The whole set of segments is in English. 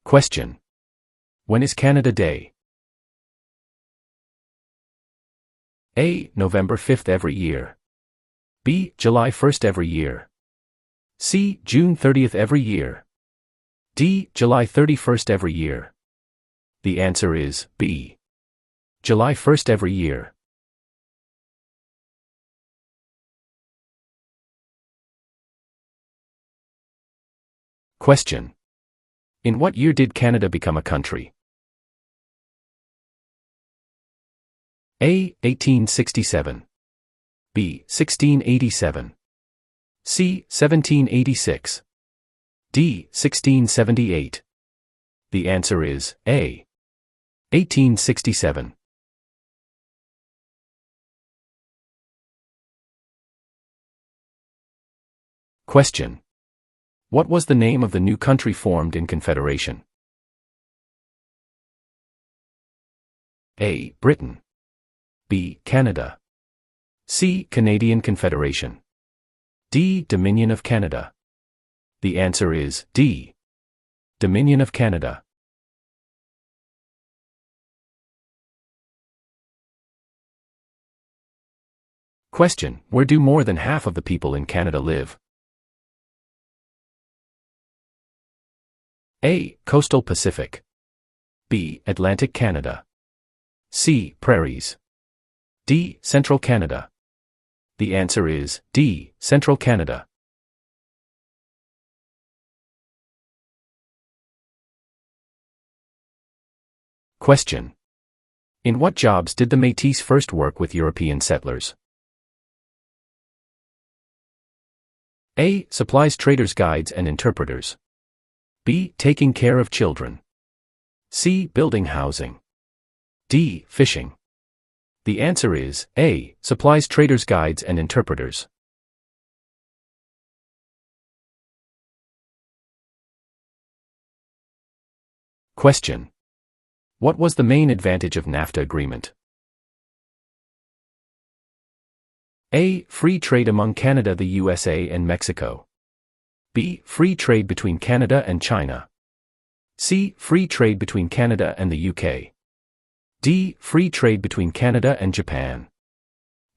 Question. When is Canada Day? A. November 5th every year. B. July 1st every year. C. June 30th every year. D. July 31st every year. The answer is B. July 1st every year. Question. In what year did Canada become a country? A. 1867. B. 1687. C. 1786. D. 1678. The answer is A. 1867. Question. What was the name of the new country formed in Confederation? A. Britain. B. Canada. C. Canadian Confederation. D. Dominion of Canada. The answer is D. Dominion of Canada. Question. Where do more than half of the people in Canada live? A. Coastal Pacific. B. Atlantic Canada. C. Prairies. D. Central Canada. The answer is D. Central Canada. Question. In what jobs did the Métis first work with European settlers? A. Supplies traders' guides and interpreters. B. Taking care of children. C. Building housing. D. Fishing. The answer is A. Supplies traders' guides and interpreters. Question. What was the main advantage of NAFTA agreement? A. Free trade among Canada, the USA, and Mexico. B. Free trade between Canada and China. C. Free trade between Canada and the UK. D. Free trade between Canada and Japan.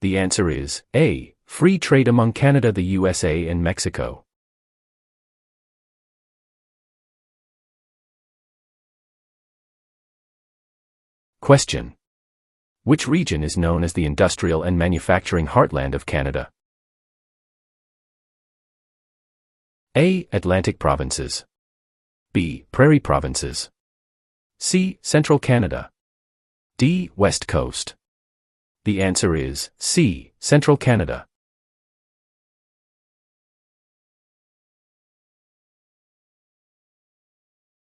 The answer is A. Free trade among Canada, the USA, and Mexico. Question. Which region is known as the industrial and manufacturing heartland of Canada? A. Atlantic provinces. B. Prairie provinces. C. Central Canada. D. West Coast. The answer is C. Central Canada.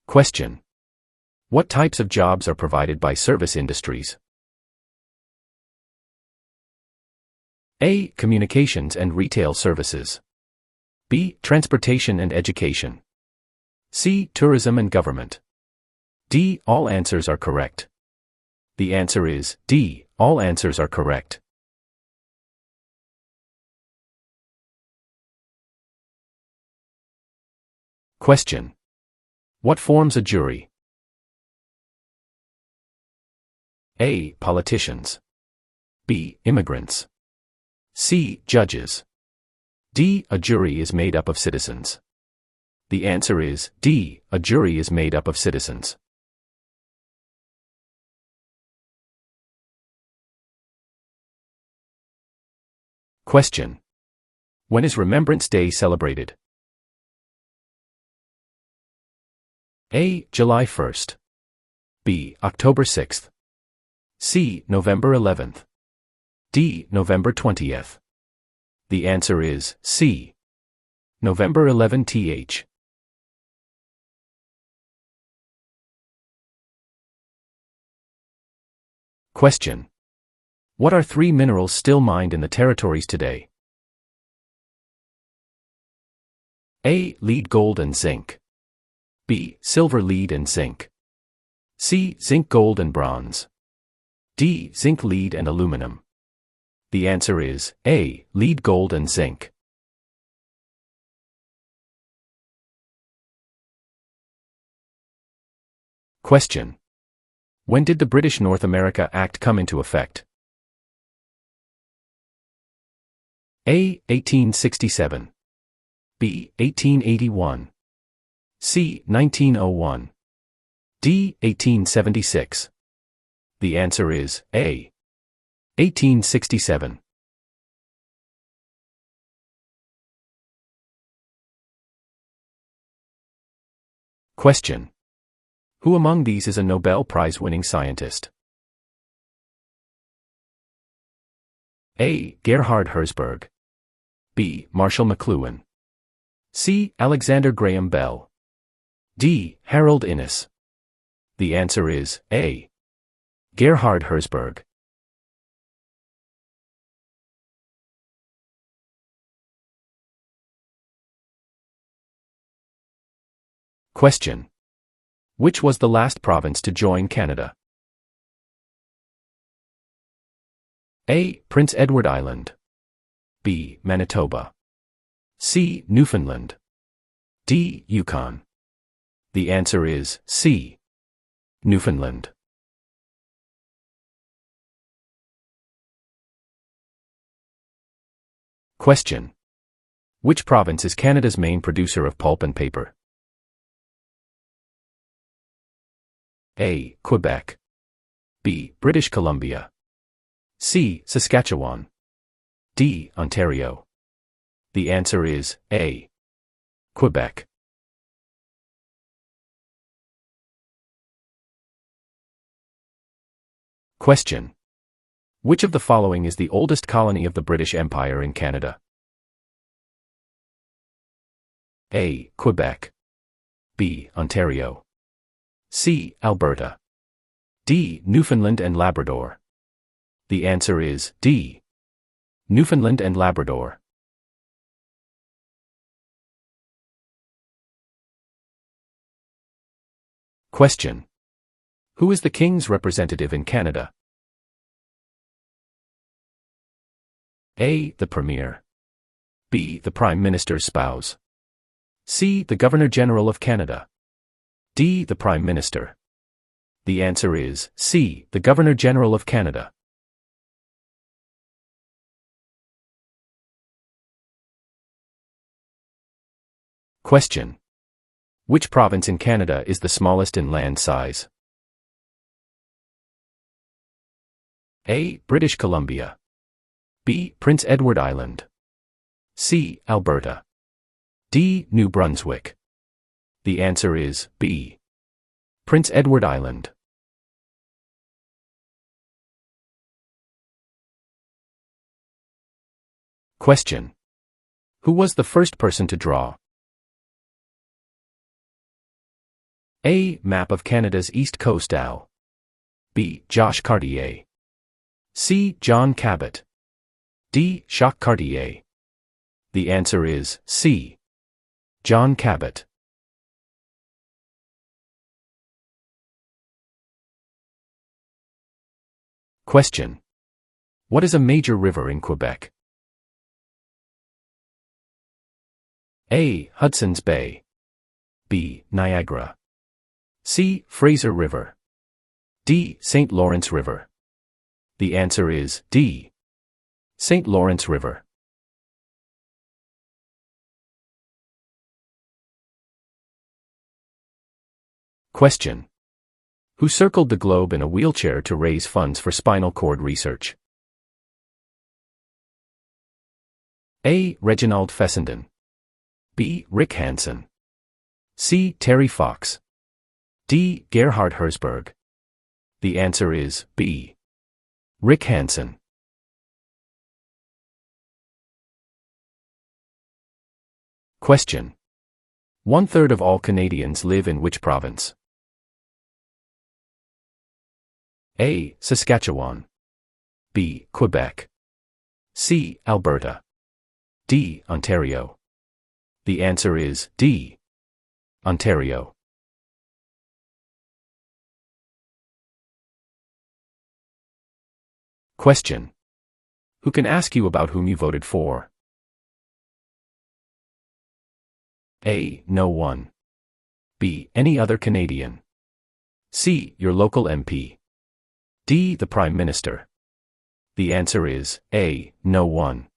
Question. What types of jobs are provided by service industries? A. Communications and retail services. B. Transportation and education. C. Tourism and government. D. All answers are correct. The answer is D. All answers are correct. Question. What forms a jury? A. Politicians. B. Immigrants. C. Judges. D. A jury is made up of citizens. The answer is D. A jury is made up of citizens. Question. When is Remembrance Day celebrated? A. July 1st. B. October 6th. C. November 11th. D. November 20th. The answer is C. November 11th. Question. What are three minerals still mined in the territories today? A. Lead, gold, and zinc. B. Silver, lead, and zinc. C. Zinc, gold, and bronze. D. Zinc, lead, and aluminum. The answer is A. Lead, gold, and zinc. Question. When did the British North America Act come into effect? A. 1867. B. 1881. C. 1901. D. 1876. The answer is A. 1867. Question. Who among these is a Nobel Prize-winning scientist? A. Gerhard Herzberg. B. Marshall McLuhan. C. Alexander Graham Bell. D. Harold Innis. The answer is A. Gerhard Herzberg. Question. Which was the last province to join Canada? A. Prince Edward Island. B. Manitoba. C. Newfoundland. D. Yukon. The answer is C. Newfoundland. Question. Which province is Canada's main producer of pulp and paper? A. Quebec. B. British Columbia. C. Saskatchewan. D. Ontario. The answer is A. Quebec. Question. Which of the following is the oldest colony of the British Empire in Canada? A. Quebec. B. Ontario. C. Alberta. D. Newfoundland and Labrador. The answer is D. Newfoundland and Labrador. Question. Who is the King's representative in Canada? A. The Premier. B. The Prime Minister's spouse. C. The Governor-General of Canada. D. The Prime Minister. The answer is C. The Governor-General of Canada. Question. Which province in Canada is the smallest in land size? A. British Columbia. B. Prince Edward Island. C. Alberta. D. New Brunswick. The answer is B. Prince Edward Island. Question. Who was the first person to draw A. Map of Canada's East Coast AL. B. Josh Cartier. C. John Cabot. D. Jacques Cartier. The answer is C. John Cabot. Question. What is a major river in Quebec? A. Hudson's Bay. B. Niagara. C. Fraser River. D. St. Lawrence River. The answer is D. St. Lawrence River. Question. Who circled the globe in a wheelchair to raise funds for spinal cord research? A. Reginald Fessenden. B. Rick Hansen. C. Terry Fox. D. Gerhard Herzberg. The answer is B. Rick Hansen. Question. 1/3 of all Canadians live in which province? A. Saskatchewan. B. Quebec. C. Alberta. D. Ontario. The answer is D. Ontario. Question. Who can ask you about whom you voted for? A. No one. B. Any other Canadian. C. Your local MP. D. The Prime Minister. The answer is A. No one.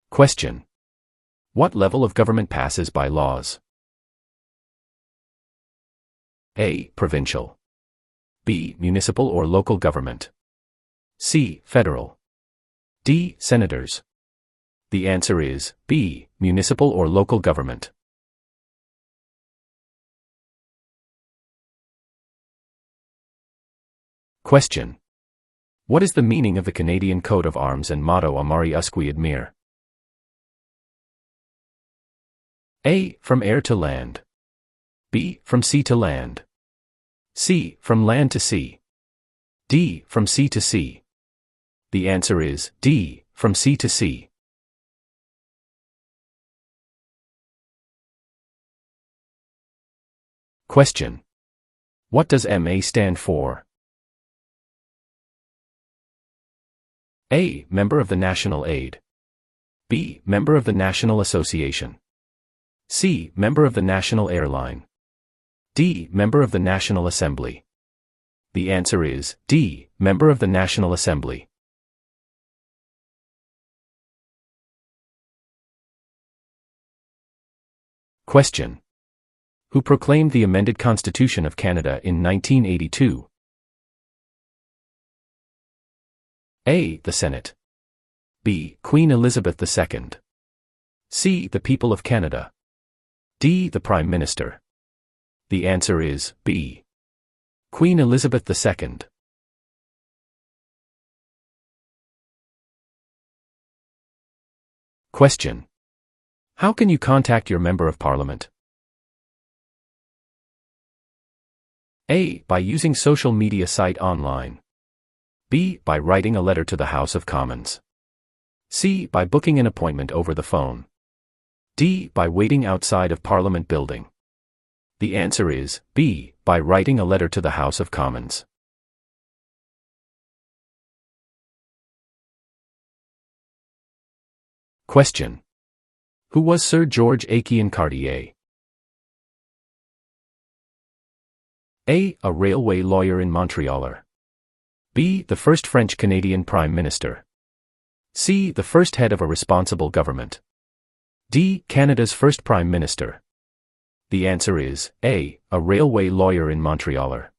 Question. What level of government passes by laws? A. Provincial. B. Municipal or local government. C. Federal. D. Senators. The answer is B. Municipal or local government. Question. What is the meaning of the Canadian coat of arms and motto Amari Usqui Admire? A. From air to land. B. From sea to land. C. From land to sea. D. From sea to sea. The answer is D. From sea to sea. Question. What does MA stand for? A. Member of the National Aid. B. Member of the National Association. C. Member of the National Airline. D. Member of the National Assembly. The answer is D. Member of the National Assembly. Question. Who proclaimed the amended Constitution of Canada in 1982? A. The Senate. B. Queen Elizabeth II. C. The people of Canada. D. The Prime Minister. The answer is B. Queen Elizabeth II. Question. How can you contact your Member of Parliament? A. By using social media site online. B. By writing a letter to the House of Commons. C. By booking an appointment over the phone. D. By waiting outside of Parliament building. The answer is B. By writing a letter to the House of Commons. Question. Who was Sir George Aiken Cartier? A. A railway lawyer in Montreal. B. The first French-Canadian Prime Minister. C. The first head of a responsible government. D. Canada's first Prime Minister. The answer is A. A railway lawyer in Montreal.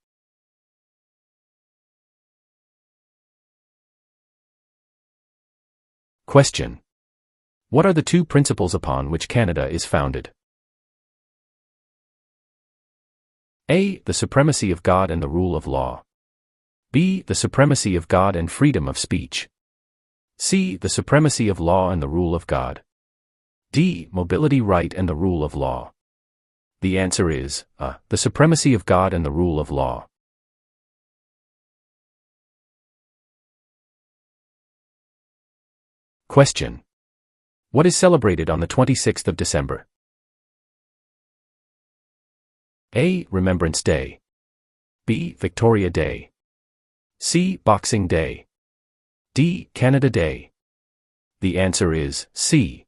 Question. What are the two principles upon which Canada is founded? A. The supremacy of God and the rule of law. B. The supremacy of God and freedom of speech. C. The supremacy of law and the rule of God. D. Mobility right and the rule of law. The answer is A. The supremacy of God and the rule of law. Question. What is celebrated on the 26th of December? A. Remembrance Day. B. Victoria Day. C. Boxing Day. D. Canada Day. The answer is C.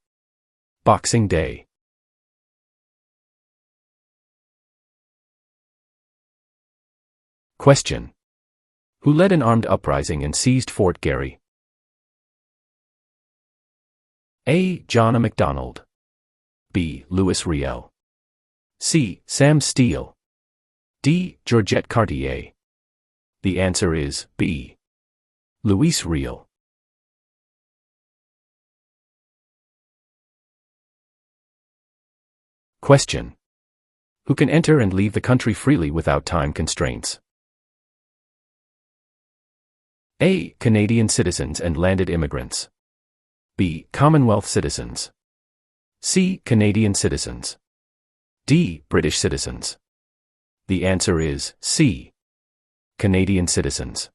Boxing Day. Question. Who led an armed uprising and seized Fort Garry? A. John A. Macdonald. B. Louis Riel. C. Sam Steele. D. Georgette Cartier. The answer is B. Louis Riel. Question. Who can enter and leave the country freely without time constraints? A. Canadian citizens and landed immigrants. B. Commonwealth citizens. C. Canadian citizens. D. British citizens. The answer is C. Canadian citizens.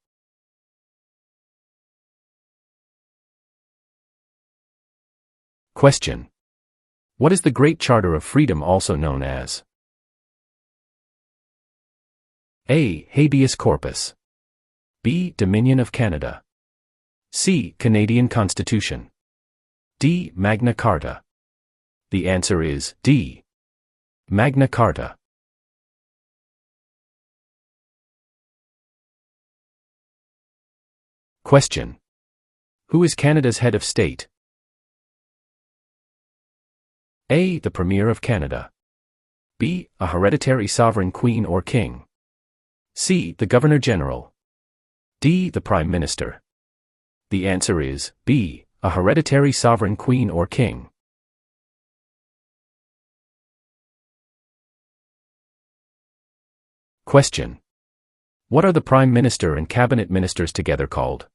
Question. What is the Great Charter of Freedom also known as? A. Habeas corpus. B. Dominion of Canada. C. Canadian Constitution. D. Magna Carta. The answer is D. Magna Carta. Question. Who is Canada's head of state? A. The Premier of Canada. B. A hereditary sovereign queen or king. C. The Governor-General. D. The Prime Minister. The answer is B. A hereditary sovereign queen or king. Question. What are the Prime Minister and Cabinet Ministers together called?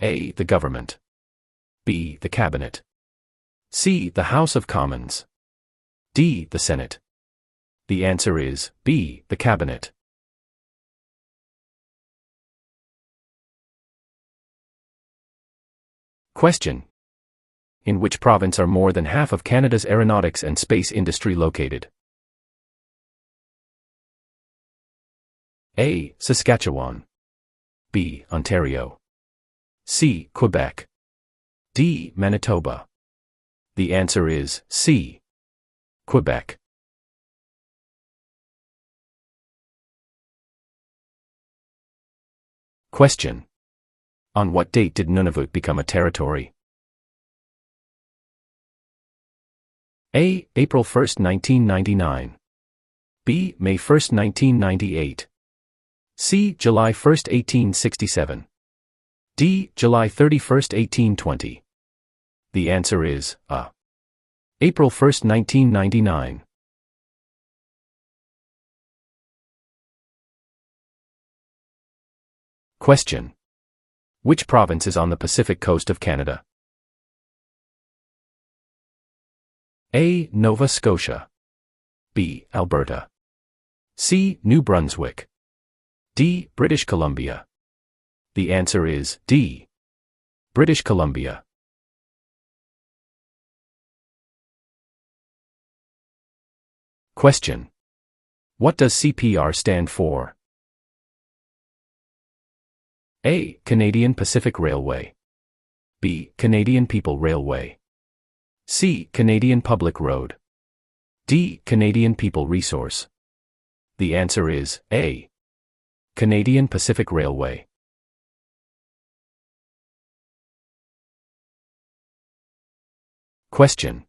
A. The Government. B. The Cabinet. C. The House of Commons. D. The Senate. The answer is B. The Cabinet. Question. In which province are more than half of Canada's aeronautics and space industry located? A. Saskatchewan. B. Ontario. C. Quebec. D. Manitoba. The answer is C. Quebec. Question. On what date did Nunavut become a territory? A. April 1, 1999. B. May 1, 1998. C. July 1, 1867. D. July 31, 1820. The answer is A. April 1, 1999. Question. Which province is on the Pacific coast of Canada? A. Nova Scotia. B. Alberta. C. New Brunswick. D. British Columbia. The answer is D. British Columbia. Question. What does CPR stand for? A. Canadian Pacific Railway. B. Canadian People Railway. C. Canadian Public Road. D. Canadian People Resource. The answer is A. Canadian Pacific Railway. Question.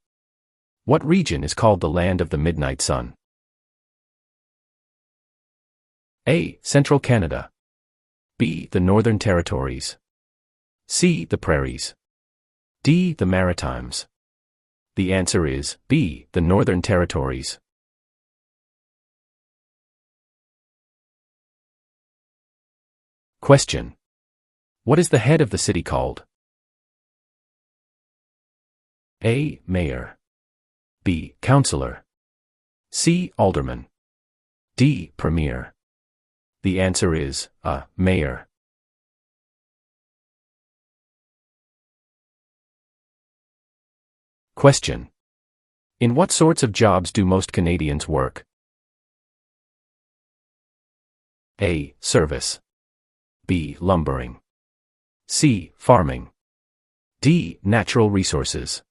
What region is called the Land of the Midnight Sun? A. Central Canada. B. The Northern Territories. C. The Prairies. D. The Maritimes. The answer is B. The Northern Territories. Question. What is the head of the city called? A. Mayor. B. Councillor. C. Alderman. D. Premier. The answer is A. Mayor. Question. In what sorts of jobs do most Canadians work? A. Service. B. Lumbering. C. Farming. D. Natural resources.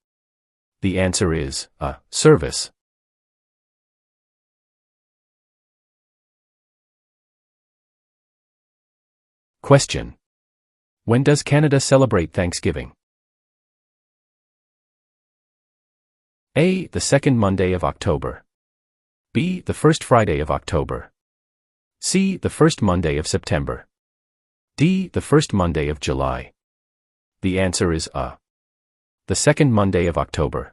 The answer is A. Service. Question. When does Canada celebrate Thanksgiving? A. The second Monday of October. B. The first Friday of October. C. The first Monday of September. D. The first Monday of July. The answer is A. The second Monday of October.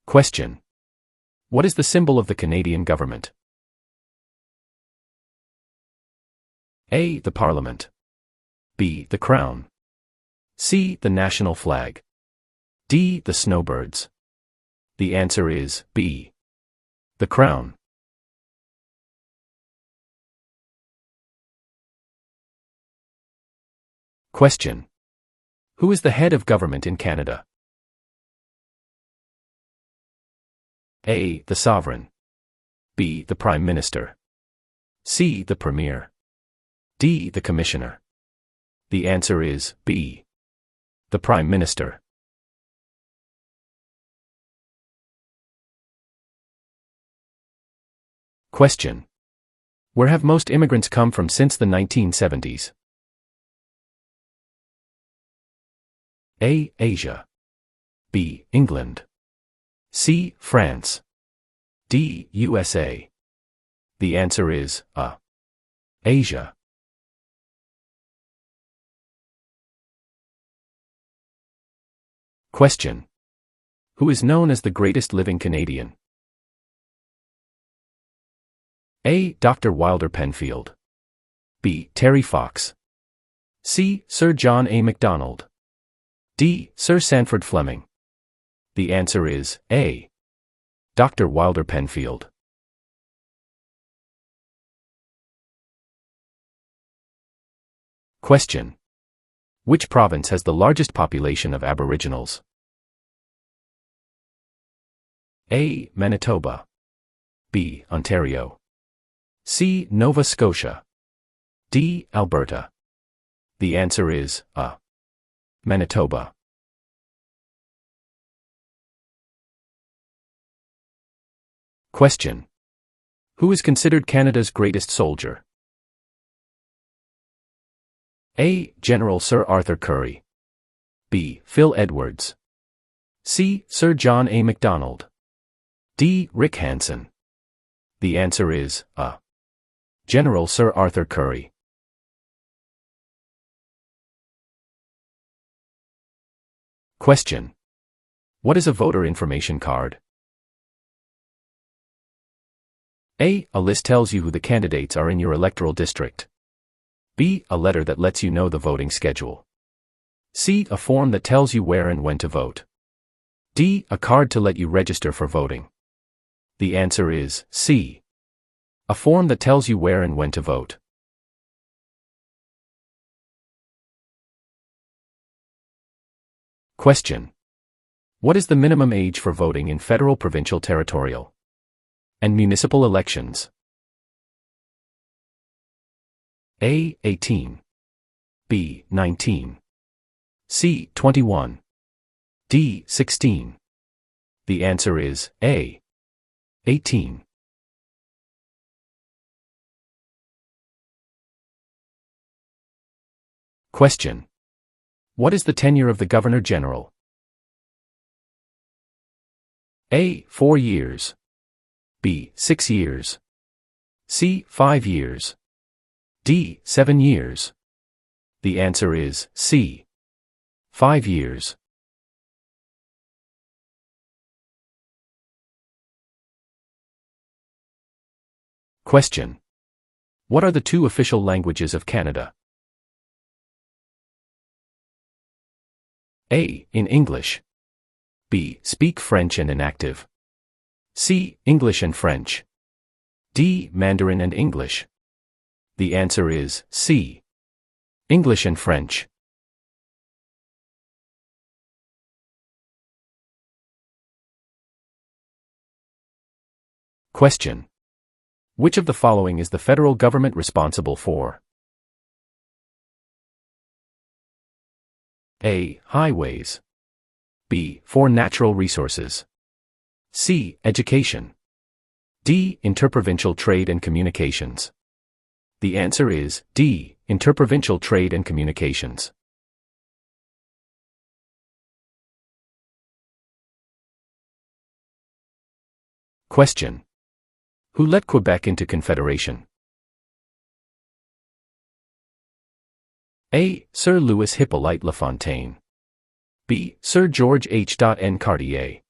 Question. What is the symbol of the Canadian government? A. The Parliament. B. The Crown. C. The national flag. D. The snowbirds. The answer is B. The Crown. Question. Who is the head of government in Canada? A. The Sovereign. B. The Prime Minister. C. The Premier. D. The Commissioner. The answer is B. The Prime Minister. Question. Where have most immigrants come from since the 1970s? A. Asia. B. England. C. France. D. USA. The answer is A. Asia. Question. Who is known as the greatest living Canadian? A. Dr. Wilder Penfield. B. Terry Fox. C. Sir John A. Macdonald. D. Sir Sanford Fleming. The answer is A. Dr. Wilder Penfield. Question. Which province has the largest population of Aboriginals? A. Manitoba. B. Ontario. C. Nova Scotia. D. Alberta. The answer is A. Manitoba. Question. Who is considered Canada's greatest soldier? A. General Sir Arthur Currie. B. Phil Edwards. C. Sir John A. Macdonald. D. Rick Hansen. The answer is A. General Sir Arthur Currie. Question. What is a voter information card? A. A list tells you who the candidates are in your electoral district. B. A letter that lets you know the voting schedule. C. A form that tells you where and when to vote. D. A card to let you register for voting. The answer is C. A form that tells you where and when to vote. Question. What is the minimum age for voting in federal, provincial, territorial, and municipal elections? A. 18. B. 19. C. 21. D. 16. The answer is A. 18. Question. What is the tenure of the Governor-General? A. 4 years. B. 6 years. C. 5 years. D. 7 years. The answer is C. 5 years. Question. What are the two official languages of Canada? A. In English. B. Speak French and inactive. C. English and French. D. Mandarin and English. The answer is C. English and French. Question. Which of the following is the federal government responsible for? A. Highways. B. For natural resources. C. Education. D. Interprovincial trade and communications. The answer is D. Interprovincial trade and communications. Question. Who let Quebec into Confederation? A. Sir Louis Hippolyte Lafontaine. B. Sir George H. N. Cartier.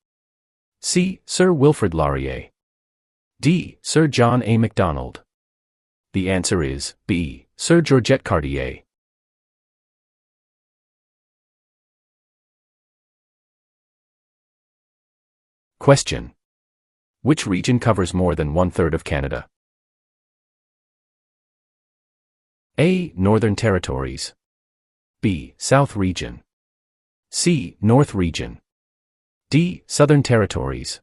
C. Sir Wilfrid Laurier. D. Sir John A. Macdonald. The answer is B. Sir Georgette Cartier. Question. Which region covers more than 1/3 of Canada? A. Northern Territories. B. South Region. C. North Region. D. Southern Territories.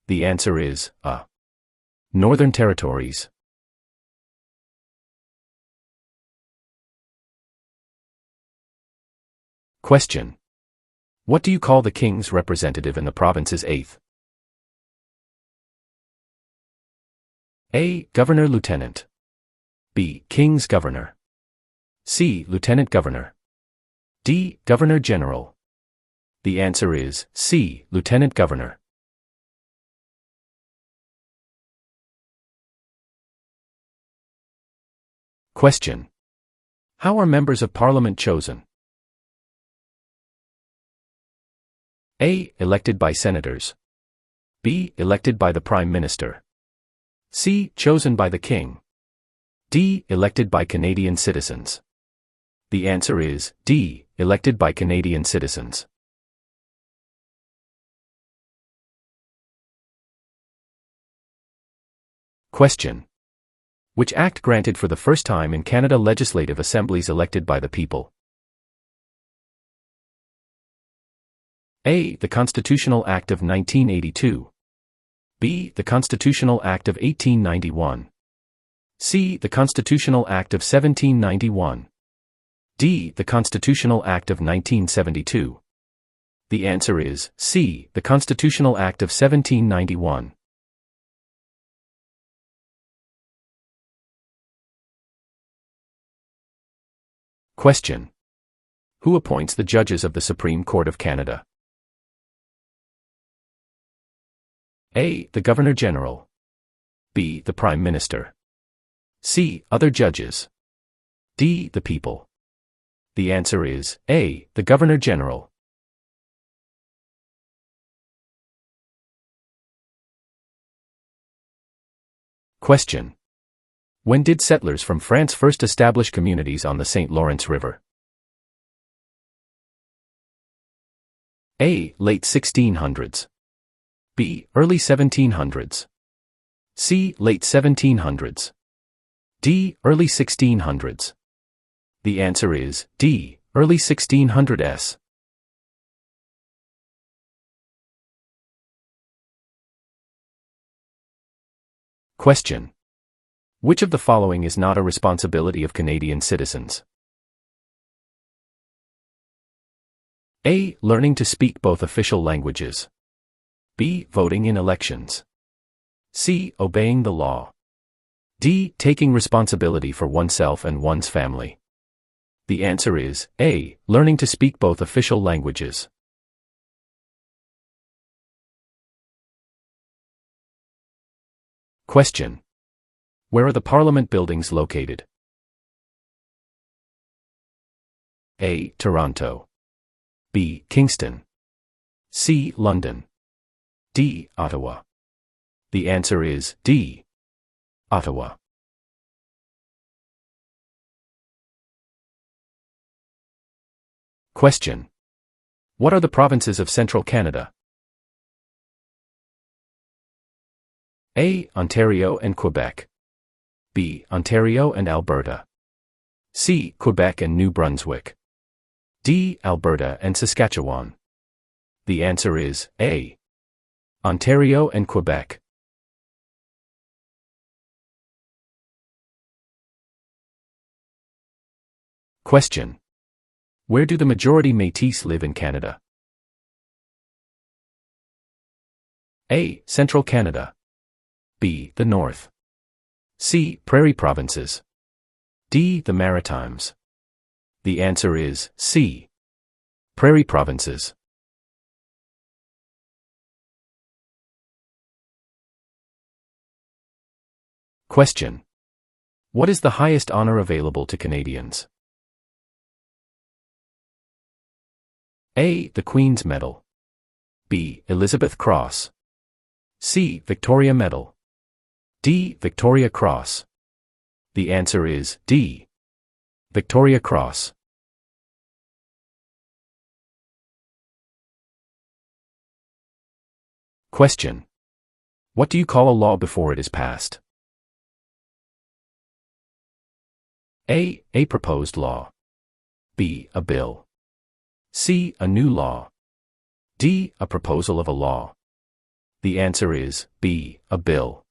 The answer is A. Northern Territories. Question. What do you call the king's representative in the province's 8th? A. Governor-Lieutenant. B. King's Governor. C. Lieutenant Governor. D. Governor-General. The answer is C. Lieutenant Governor. Question. How are members of Parliament chosen? A. Elected by senators. B. Elected by the Prime Minister. C. Chosen by the King. D. Elected by Canadian citizens. The answer is D. Elected by Canadian citizens. Question. Which act granted for the first time in Canada legislative assemblies elected by the people? A. The Constitutional Act of 1982. B. The Constitutional Act of 1891. C. The Constitutional Act of 1791. D. The Constitutional Act of 1972. The answer is C. The Constitutional Act of 1791. Question. Who appoints the judges of the Supreme Court of Canada? A. The Governor-General. B. The Prime Minister. C. Other judges. D. The people. The answer is A. The Governor-General. Question. When did settlers from France first establish communities on the St. Lawrence River? A. Late 1600s. B. Early 1700s. C. Late 1700s. D. Early 1600s. The answer is D. Early 1600s. Question. Which of the following is not a responsibility of Canadian citizens? A. Learning to speak both official languages. B. Voting in elections. C. Obeying the law. D. Taking responsibility for oneself and one's family. The answer is A. Learning to speak both official languages. Question. Where are the Parliament buildings located? A. Toronto. B. Kingston. C. London. D. Ottawa. The answer is D. Ottawa. Question. What are the provinces of Central Canada? A. Ontario and Quebec. B. Ontario and Alberta. C. Quebec and New Brunswick. D. Alberta and Saskatchewan. The answer is A. Ontario and Quebec. Question. Where do the majority Métis live in Canada? A. Central Canada. B. The North. C. Prairie Provinces. D. The Maritimes. The answer is C. Prairie Provinces. Question. What is the highest honor available to Canadians? A. The Queen's Medal. B. Elizabeth Cross. C. Victoria Medal. D. Victoria Cross. The answer is D. Victoria Cross. Question. What do you call a law before it is passed? A. A proposed law. B. A bill. C. A new law. D. A proposal of a law. The answer is B. A bill.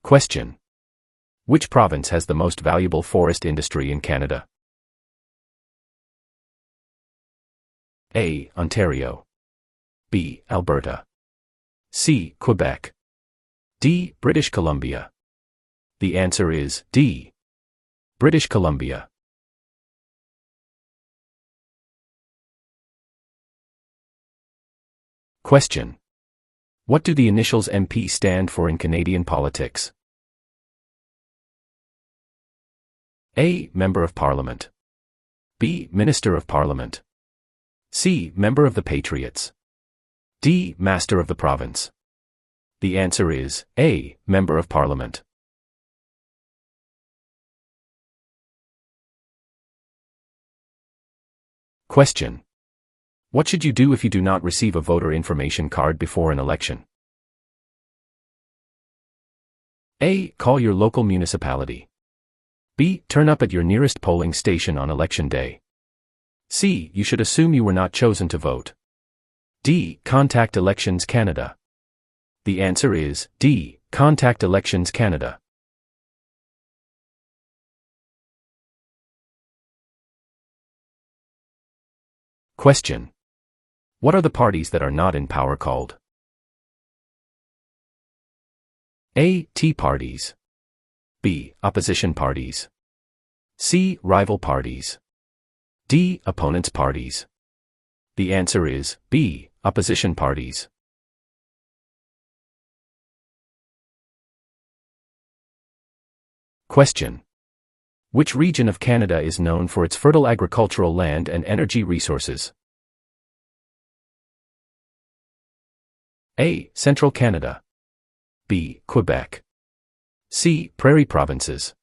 Question. Which province has the most valuable forest industry in Canada? A. Ontario. B. Alberta. C. Quebec. D. British Columbia. The answer is D. British Columbia. Question. What do the initials MP stand for in Canadian politics? A. Member of Parliament. B. Minister of Parliament. C. Member of the Patriots. D. Master of the Province. The answer is A. Member of Parliament. Question. What should you do if you do not receive a voter information card before an election? A. Call your local municipality. B. Turn up at your nearest polling station on election day. C. You should assume you were not chosen to vote. D. Contact Elections Canada. The answer is D. Contact Elections Canada. Question. What are the parties that are not in power called? A. Tea parties. B. Opposition parties. C. Rival parties. D. Opponents parties. The answer is B. Opposition parties. Question. Which region of Canada is known for its fertile agricultural land and energy resources? A. Central Canada. B. Quebec. C. Prairie provinces.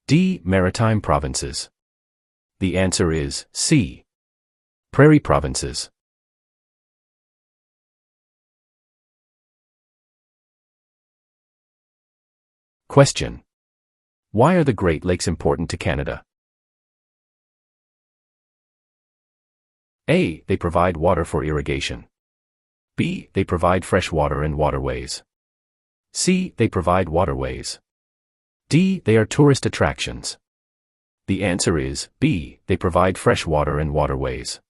D. Maritime provinces. The answer is C. Prairie provinces. Question. Why are the Great Lakes important to Canada? A. They provide water for irrigation. B. They provide fresh water and waterways. C. They provide waterways. D. They are tourist attractions. The answer is B. They provide fresh water and waterways.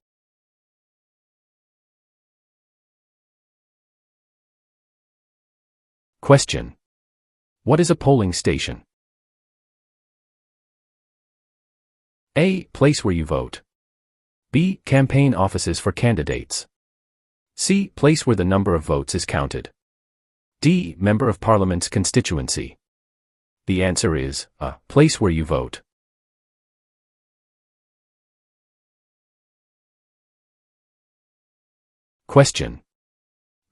Question. What is a polling station? A. Place where you vote. B. Campaign offices for candidates. C. Place where the number of votes is counted. D. Member of Parliament's constituency. The answer is A. Place where you vote. Question.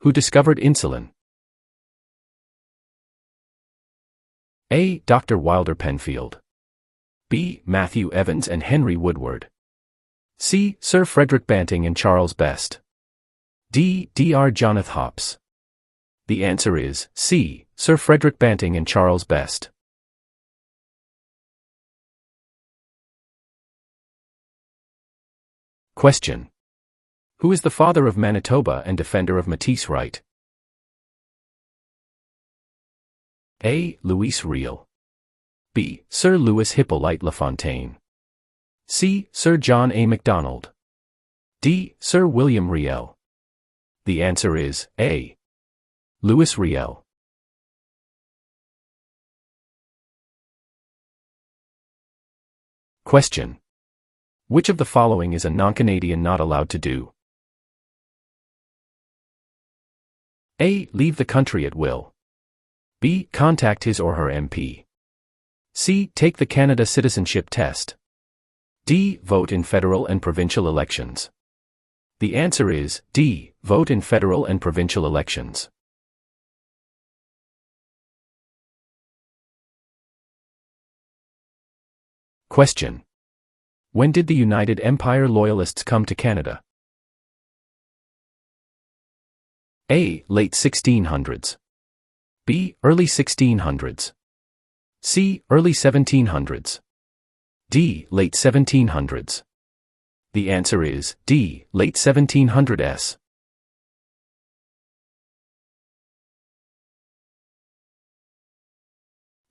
Who discovered insulin? A. Dr. Wilder Penfield. B. Matthew Evans and Henry Woodward. C. Sir Frederick Banting and Charles Best. D. Dr. Jonathan Hops. The answer is C. Sir Frederick Banting and Charles Best. Question. Who is the father of Manitoba and defender of Métis right? A. Louis Riel. B. Sir Louis Hippolyte Lafontaine. C. Sir John A. Macdonald. D. Sir William Riel. The answer is A. Louis Riel. Question. Which of the following is a non-Canadian not allowed to do? A. Leave the country at will. B. Contact his or her MP. C. Take the Canada Citizenship Test. D. Vote in federal and provincial elections. The answer is D. Vote in federal and provincial elections. Question. When did the United Empire Loyalists come to Canada? A. Late 1600s. B. Early 1600s. C. Early 1700s. D. Late 1700s. The answer is D. Late 1700s.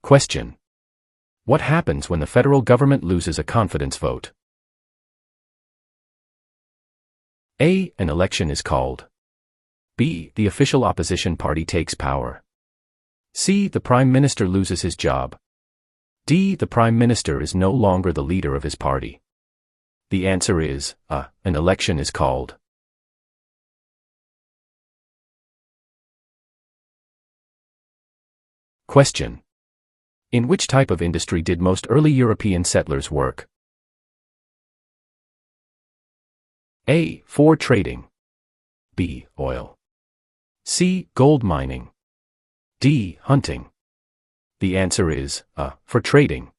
Question. What happens when the federal government loses a confidence vote? A. An election is called. B. The official opposition party takes power. C. The Prime Minister loses his job. D. The Prime Minister is no longer the leader of his party. The answer is A. An election is called. Question. In which type of industry did most early European settlers work? A. For trading. B. Oil. C. Gold mining. D. Hunting. The answer is A. For trading.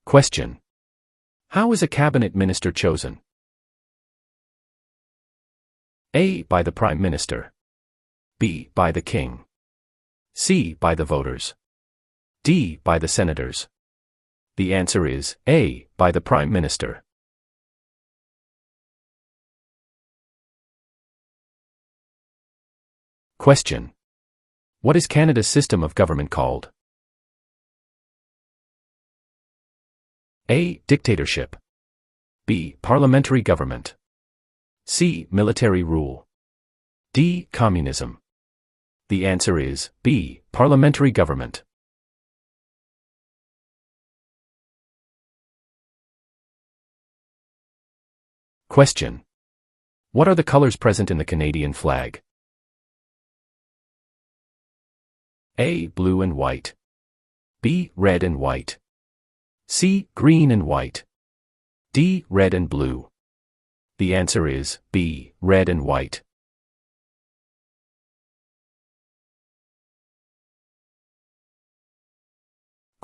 Question. How is a cabinet minister chosen? A. By the Prime Minister. B. By the King. C. By the voters. D. By the senators. The answer is A. By the Prime Minister. Question. What is Canada's system of government called? A. Dictatorship. B. Parliamentary government. C. Military rule. D. Communism. The answer is B. Parliamentary government. Question. What are the colors present in the Canadian flag? A. Blue and white. B. Red and white. C. Green and white. D. Red and blue. The answer is B. Red and white.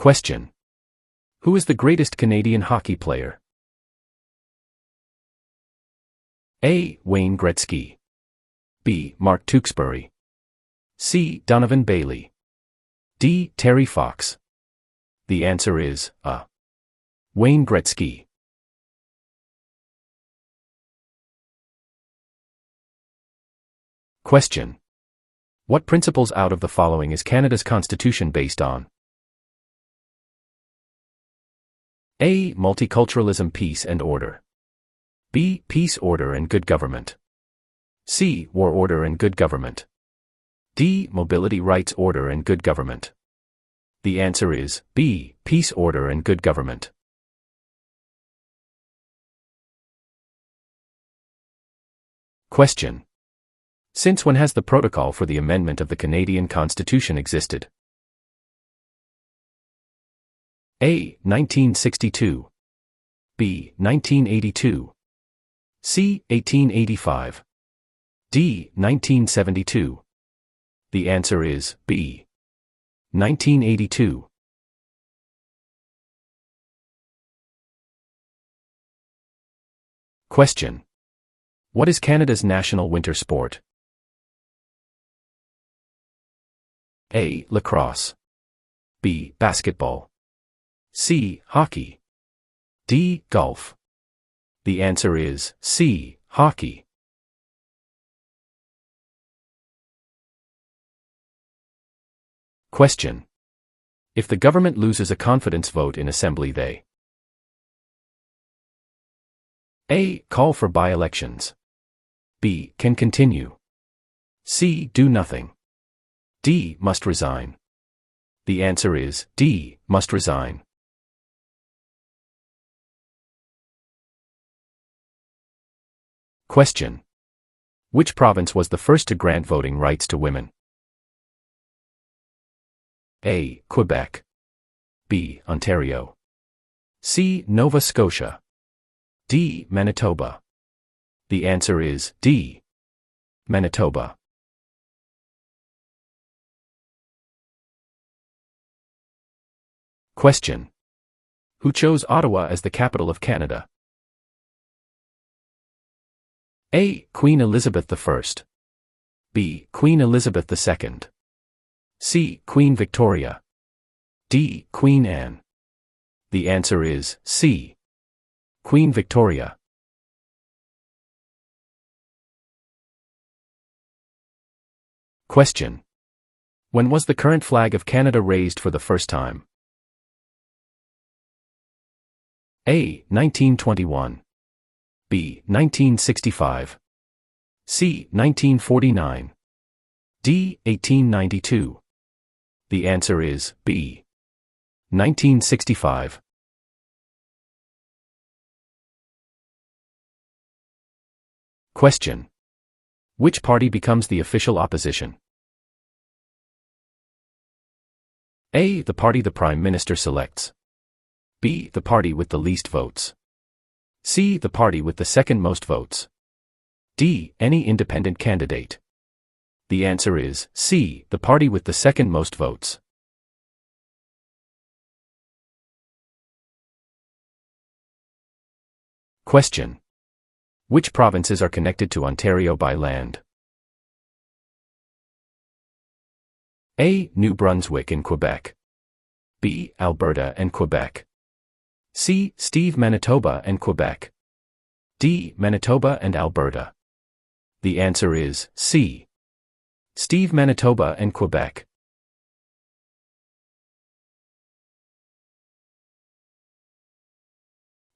Question. Who is the greatest Canadian hockey player? A. Wayne Gretzky. B. Mark Tewksbury. C. Donovan Bailey. D. Terry Fox. The answer is A. Wayne Gretzky. Question. What principles out of the following is Canada's Constitution based on? A. Multiculturalism, peace and order. B. Peace, order and good government. C. War, order and good government. D. Mobility, rights, order and good government. The answer is B. Peace, order and good government. Question. Since when has the protocol for the amendment of the Canadian Constitution existed? A. 1962. B. 1982. C. 1885. D. 1972. The answer is B. 1982. Question. What is Canada's national winter sport? A. Lacrosse. B. Basketball. C. Hockey. D. Golf. The answer is C. Hockey. Question. If the government loses a confidence vote in Assembly, they A. Call for by-elections. B. Can continue. C. Do nothing. D. Must resign. The answer is D. Must resign. Question. Which province was the first to grant voting rights to women? A. Quebec. B. Ontario. C. Nova Scotia. D. Manitoba. The answer is D. Manitoba. Question. Who chose Ottawa as the capital of Canada? A. Queen Elizabeth I. B. Queen Elizabeth II. C. Queen Victoria. D. Queen Anne. The answer is C. Queen Victoria. Question. When was the current flag of Canada raised for the first time? A. 1921. B. 1965. C. 1949. D. 1892. The answer is B. 1965. Question. Which party becomes the official opposition? A. The party the Prime Minister selects. B. The party with the least votes. C. The party with the second most votes. D. Any independent candidate. The answer is C. The party with the second most votes. Question. Which provinces are connected to Ontario by land? A. New Brunswick and Quebec. B. Alberta and Quebec. C. Steve, Manitoba and Quebec. D. Manitoba and Alberta. The answer is C. Steve, Manitoba and Quebec.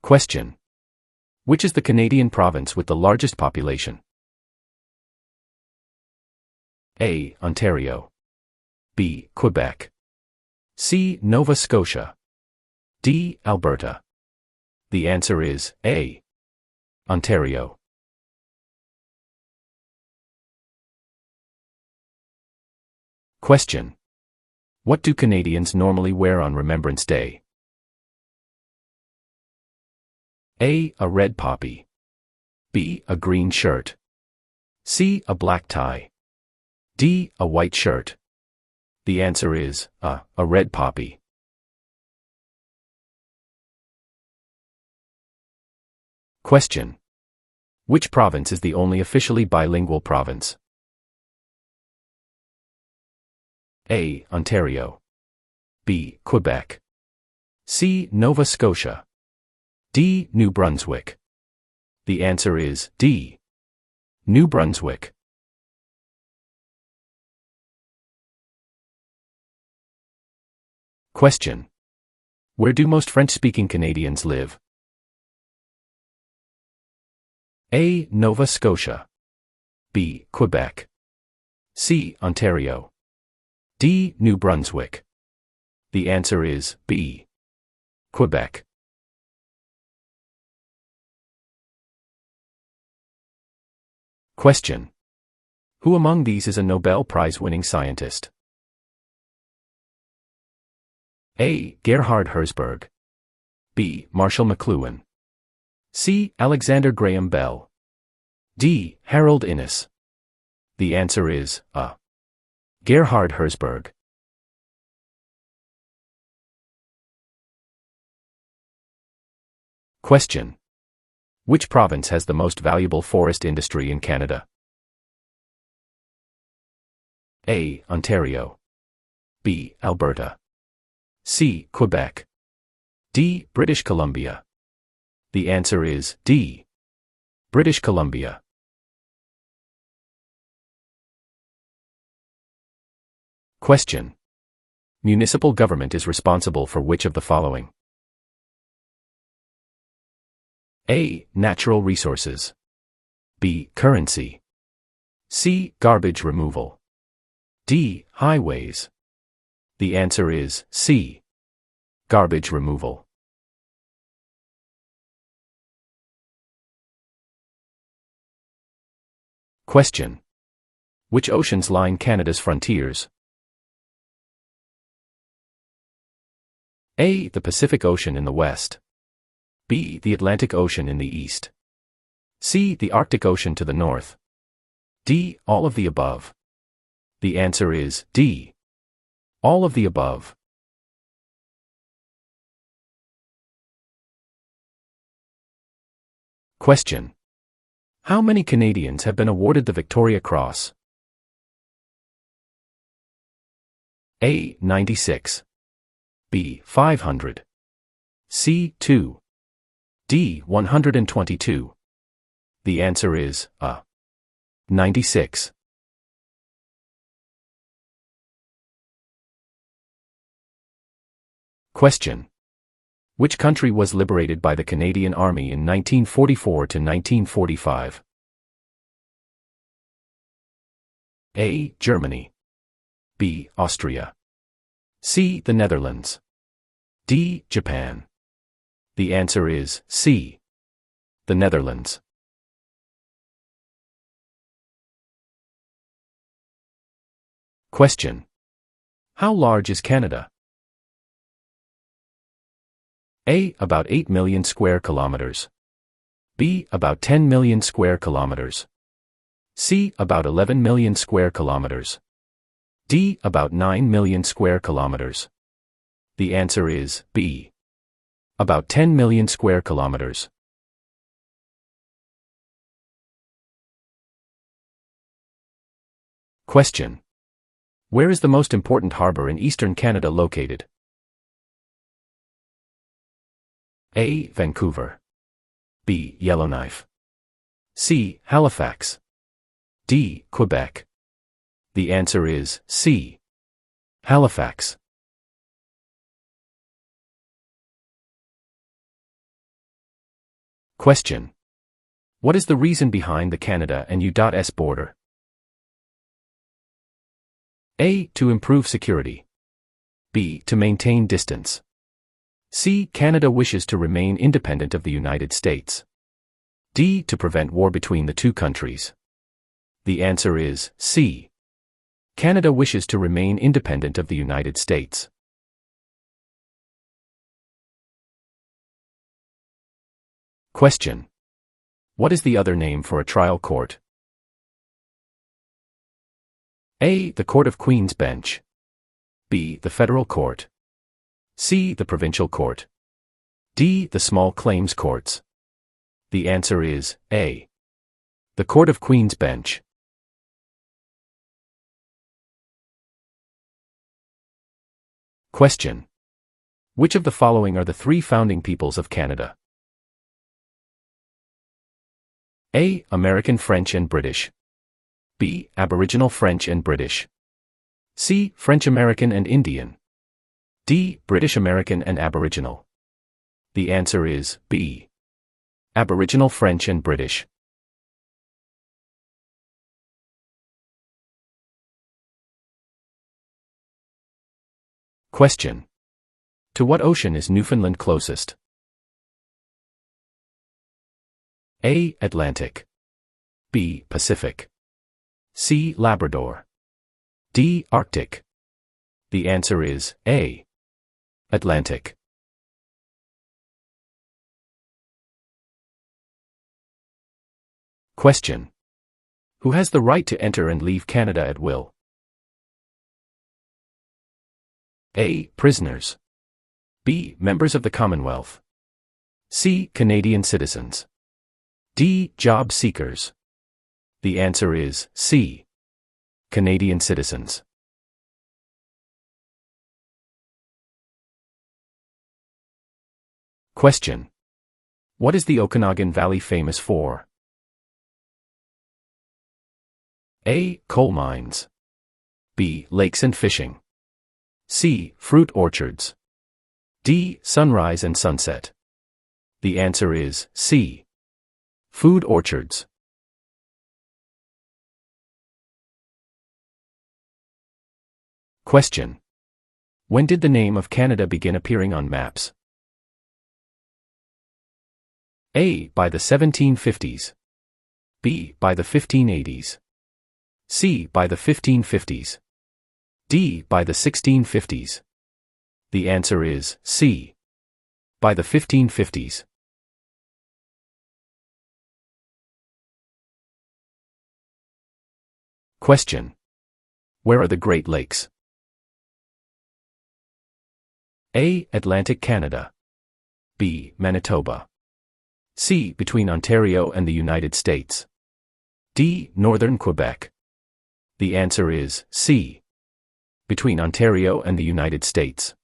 Question. Which is the Canadian province with the largest population? A. Ontario. B. Quebec. C. Nova Scotia. D. Alberta. The answer is A. Ontario. Question. What do Canadians normally wear on Remembrance Day? A. A red poppy. B. A green shirt. C. A black tie. D. A white shirt. The answer is A red poppy. Question. Which province is the only officially bilingual province? A. Ontario. B. Quebec. C. Nova Scotia. D. New Brunswick. The answer is D. New Brunswick. Question. Where do most French-speaking Canadians live? A. Nova Scotia. B. Quebec. C. Ontario. D. New Brunswick. The answer is B. Quebec. Question. Who among these is a Nobel Prize-winning scientist? A. Gerhard Herzberg. B. Marshall McLuhan. C. Alexander Graham Bell. D. Harold Innis. The answer is A. Gerhard Herzberg. Question. Which province has the most valuable forest industry in Canada? A. Ontario. B. Alberta. C. Quebec. D. British Columbia. The answer is D. British Columbia. Question. Municipal government is responsible for which of the following? A. Natural resources. B. Currency. C. Garbage removal. D. Highways. The answer is C. Garbage removal. Question. Which oceans line Canada's frontiers? A. The Pacific Ocean in the west. B. The Atlantic Ocean in the east. C. The Arctic Ocean to the north. D. All of the above. The answer is D. All of the above. Question. How many Canadians have been awarded the Victoria Cross? A. 96. B. 500. C. 2. D. 122. The answer is A. 96. Question. Which country was liberated by the Canadian Army in 1944 to 1945? A. Germany. B. Austria. C. The Netherlands. D. Japan. The answer is C. The Netherlands. Question. How large is Canada? A. About 8 million square kilometers. B. About 10 million square kilometers. C. About 11 million square kilometers. D. About 9 million square kilometers. The answer is B. About 10 million square kilometers. Question. Where is the most important harbor in eastern Canada located? A. Vancouver. B. Yellowknife. C. Halifax. D. Quebec. The answer is C. Halifax. Question. What is the reason behind the Canada and U.S. border? A. To improve security. B. To maintain distance. C. Canada wishes to remain independent of the United States. D. To prevent war between the two countries. The answer is C. Canada wishes to remain independent of the United States. Question. What is the other name for a trial court? A. The Court of Queen's Bench. B. The Federal Court. C. The Provincial Court. D. The Small Claims Courts. The answer is A. The Court of Queen's Bench. Question. Which of the following are the three founding peoples of Canada? A. American French and British. B. Aboriginal French and British. C. French American and Indian. D. British American and Aboriginal. The answer is B. Aboriginal French and British. Question. To what ocean is Newfoundland closest? A. Atlantic. B. Pacific. C. Labrador. D. Arctic. The answer is A. Atlantic. Question. Who has the right to enter and leave Canada at will? A. Prisoners. B. Members of the Commonwealth. C. Canadian citizens. D. Job seekers. The answer is C. Canadian citizens. Question. What is the Okanagan Valley famous for? A. Coal mines. B. Lakes and fishing. C. Fruit orchards. D. Sunrise and sunset. The answer is C. Food orchards. Question. When did the name of Canada begin appearing on maps? A. By the 1750s. B. By the 1580s. C. By the 1550s. D. By the 1650s. The answer is C. By the 1550s. Question. Where are the Great Lakes? A. Atlantic Canada. B. Manitoba. C. Between Ontario and the United States. D. Northern Quebec. The answer is C. Between Ontario and the United States.